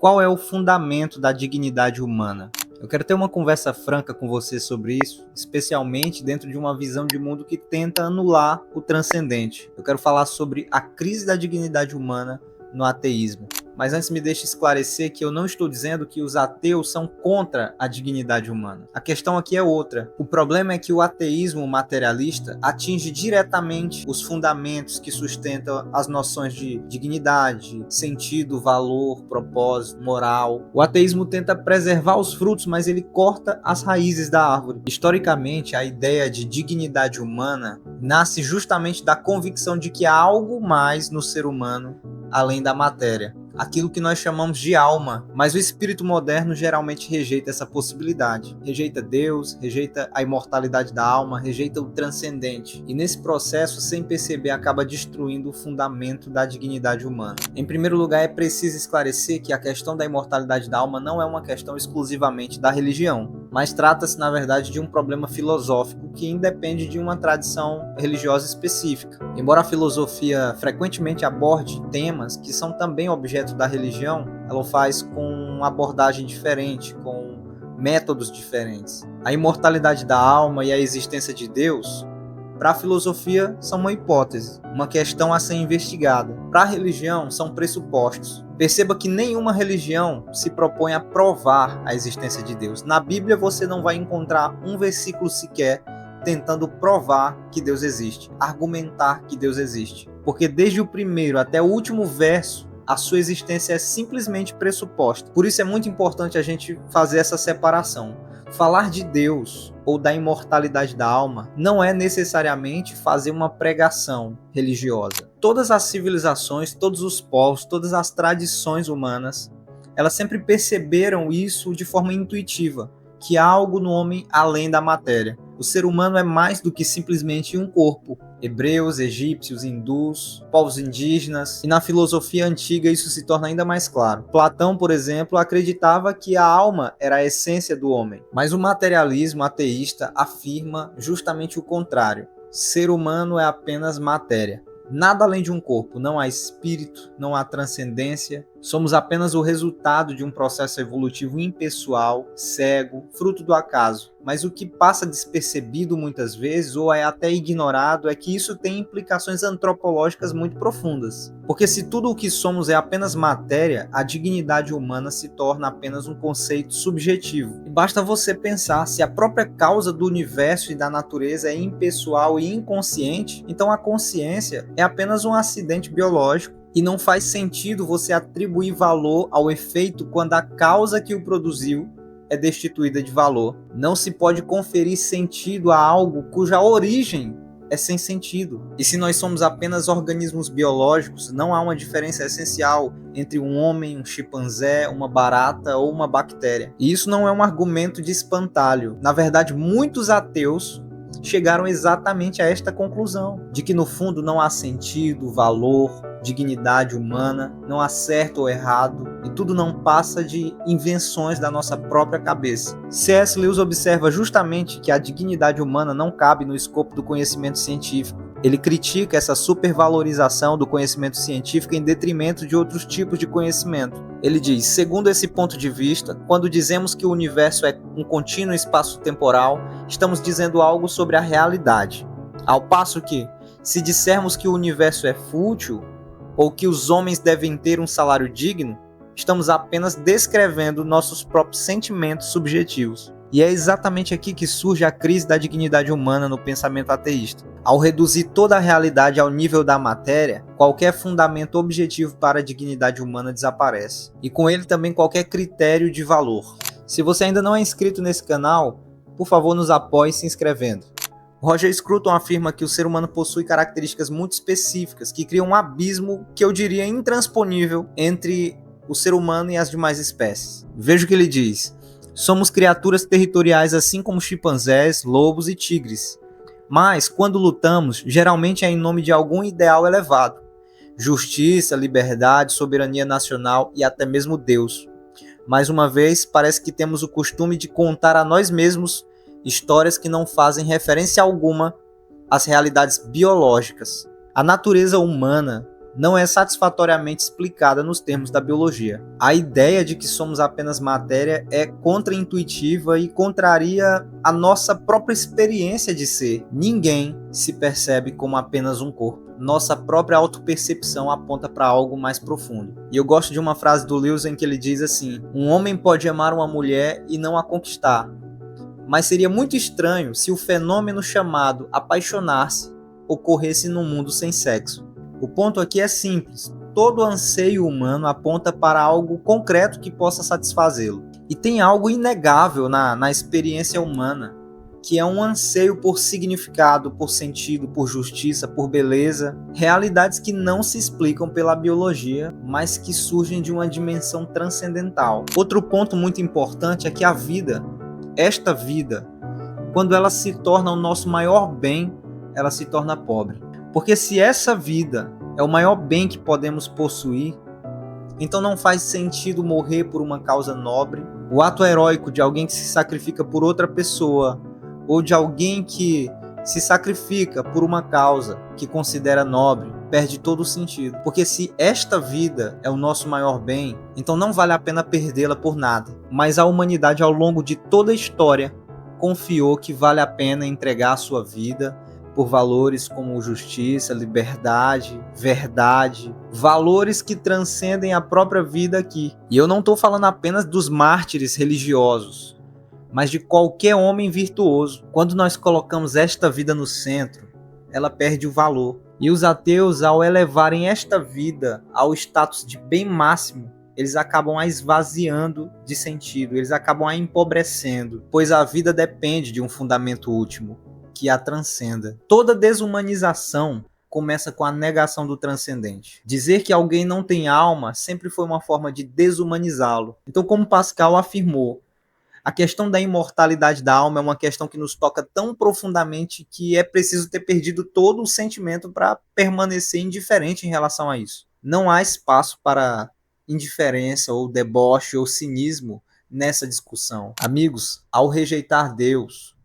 Qual é o fundamento da dignidade humana? Eu quero ter uma conversa franca com você sobre isso, especialmente dentro de uma visão de mundo que tenta anular o transcendente. Eu quero falar sobre a crise da dignidade humana no ateísmo. Mas antes me deixe esclarecer que eu não estou dizendo que os ateus são contra a dignidade humana. A questão aqui é outra. O problema é que o ateísmo materialista atinge diretamente os fundamentos que sustentam as noções de dignidade, sentido, valor, propósito, moral. O ateísmo tenta preservar os frutos, mas ele corta as raízes da árvore. Historicamente, a ideia de dignidade humana nasce justamente da convicção de que há algo mais no ser humano além da matéria, aquilo que nós chamamos de alma, mas o espírito moderno geralmente rejeita essa possibilidade, rejeita Deus, rejeita a imortalidade da alma, rejeita o transcendente, e nesse processo, sem perceber, acaba destruindo o fundamento da dignidade humana. Em primeiro lugar, é preciso esclarecer que a questão da imortalidade da alma não é uma questão exclusivamente da religião, mas trata-se, na verdade, de um problema filosófico que independe de uma tradição religiosa específica. Embora a filosofia frequentemente aborde temas que são também objeto da religião, ela o faz com uma abordagem diferente, com métodos diferentes. A imortalidade da alma e a existência de Deus, para a filosofia, são uma hipótese, uma questão a ser investigada. Para a religião, são pressupostos. Perceba que nenhuma religião se propõe a provar a existência de Deus. Na Bíblia, você não vai encontrar um versículo sequer tentando provar que Deus existe, argumentar que Deus existe. Porque desde o primeiro até o último verso, a sua existência é simplesmente pressuposta. Por isso é muito importante a gente fazer essa separação. Falar de Deus ou da imortalidade da alma não é necessariamente fazer uma pregação religiosa. Todas as civilizações, todos os povos, todas as tradições humanas, elas sempre perceberam isso de forma intuitiva, que há algo no homem além da matéria. O ser humano é mais do que simplesmente um corpo. Hebreus, egípcios, hindus, povos indígenas, e na filosofia antiga isso se torna ainda mais claro. Platão, por exemplo, acreditava que a alma era a essência do homem, mas o materialismo ateísta afirma justamente o contrário. Ser humano é apenas matéria. Nada além de um corpo, não há espírito, não há transcendência. Somos apenas o resultado de um processo evolutivo impessoal, cego, fruto do acaso. Mas o que passa despercebido muitas vezes, ou é até ignorado, é que isso tem implicações antropológicas muito profundas. Porque se tudo o que somos é apenas matéria, a dignidade humana se torna apenas um conceito subjetivo. E basta você pensar, se a própria causa do universo e da natureza é impessoal e inconsciente, então a consciência é apenas um acidente biológico. E não faz sentido você atribuir valor ao efeito quando a causa que o produziu é destituída de valor. Não se pode conferir sentido a algo cuja origem é sem sentido. E se nós somos apenas organismos biológicos, não há uma diferença essencial entre um homem, um chimpanzé, uma barata ou uma bactéria. E isso não é um argumento de espantalho. Na verdade, muitos ateus chegaram exatamente a esta conclusão, de que no fundo não há sentido, valor, dignidade humana, não há certo ou errado, e tudo não passa de invenções da nossa própria cabeça. C.S. Lewis observa justamente que a dignidade humana não cabe no escopo do conhecimento científico. Ele critica essa supervalorização do conhecimento científico em detrimento de outros tipos de conhecimento. Ele diz, segundo esse ponto de vista, quando dizemos que o universo é um contínuo espaço-temporal, estamos dizendo algo sobre a realidade. Ao passo que, se dissermos que o universo é fútil, ou que os homens devem ter um salário digno, estamos apenas descrevendo nossos próprios sentimentos subjetivos. E é exatamente aqui que surge a crise da dignidade humana no pensamento ateísta. Ao reduzir toda a realidade ao nível da matéria, qualquer fundamento objetivo para a dignidade humana desaparece. E com ele também qualquer critério de valor. Se você ainda não é inscrito nesse canal, por favor nos apoie se inscrevendo. Roger Scruton afirma que o ser humano possui características muito específicas que criam um abismo que eu diria intransponível entre o ser humano e as demais espécies. Veja o que ele diz. Somos criaturas territoriais assim como chimpanzés, lobos e tigres. Mas, quando lutamos, geralmente é em nome de algum ideal elevado. Justiça, liberdade, soberania nacional e até mesmo Deus. Mais uma vez, parece que temos o costume de contar a nós mesmos histórias que não fazem referência alguma às realidades biológicas. A natureza humana não é satisfatoriamente explicada nos termos da biologia. A ideia de que somos apenas matéria é contraintuitiva e contraria a nossa própria experiência de ser. Ninguém se percebe como apenas um corpo. Nossa própria autopercepção aponta para algo mais profundo. E eu gosto de uma frase do Lewis em que ele diz assim: um homem pode amar uma mulher e não a conquistar, mas seria muito estranho se o fenômeno chamado apaixonar-se ocorresse num mundo sem sexo. O ponto aqui é simples: todo anseio humano aponta para algo concreto que possa satisfazê-lo. E tem algo inegável na experiência humana, que é um anseio por significado, por sentido, por justiça, por beleza, realidades que não se explicam pela biologia, mas que surgem de uma dimensão transcendental. Outro ponto muito importante é que a vida, esta vida, quando ela se torna o nosso maior bem, ela se torna pobre. Porque se essa vida é o maior bem que podemos possuir, então não faz sentido morrer por uma causa nobre. O ato heróico de alguém que se sacrifica por outra pessoa, ou de alguém que se sacrifica por uma causa que considera nobre, perde todo o sentido. Porque se esta vida é o nosso maior bem, então não vale a pena perdê-la por nada. Mas a humanidade, ao longo de toda a história, confiou que vale a pena entregar a sua vida por valores como justiça, liberdade, verdade, valores que transcendem a própria vida aqui. E eu não estou falando apenas dos mártires religiosos, mas de qualquer homem virtuoso. Quando nós colocamos esta vida no centro, ela perde o valor. E os ateus, ao elevarem esta vida ao status de bem máximo, eles acabam a esvaziando de sentido, eles acabam a empobrecendo, pois a vida depende de um fundamento último, que a transcenda. Toda desumanização começa com a negação do transcendente. Dizer que alguém não tem alma sempre foi uma forma de desumanizá-lo. Então, como Pascal afirmou, a questão da imortalidade da alma é uma questão que nos toca tão profundamente que é preciso ter perdido todo o sentimento para permanecer indiferente em relação a isso. Não há espaço para indiferença ou deboche ou cinismo nessa discussão. Amigos, ao rejeitar Deus,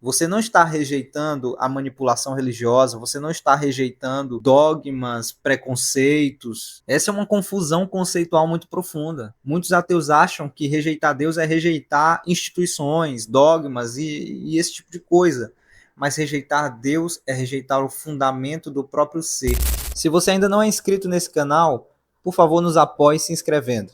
você não está rejeitando a manipulação religiosa, você não está rejeitando dogmas, preconceitos. Essa é uma confusão conceitual muito profunda. Muitos ateus acham que rejeitar Deus é rejeitar instituições, dogmas e esse tipo de coisa. Mas rejeitar Deus é rejeitar o fundamento do próprio ser. Se você ainda não é inscrito nesse canal, por favor, nos apoie se inscrevendo.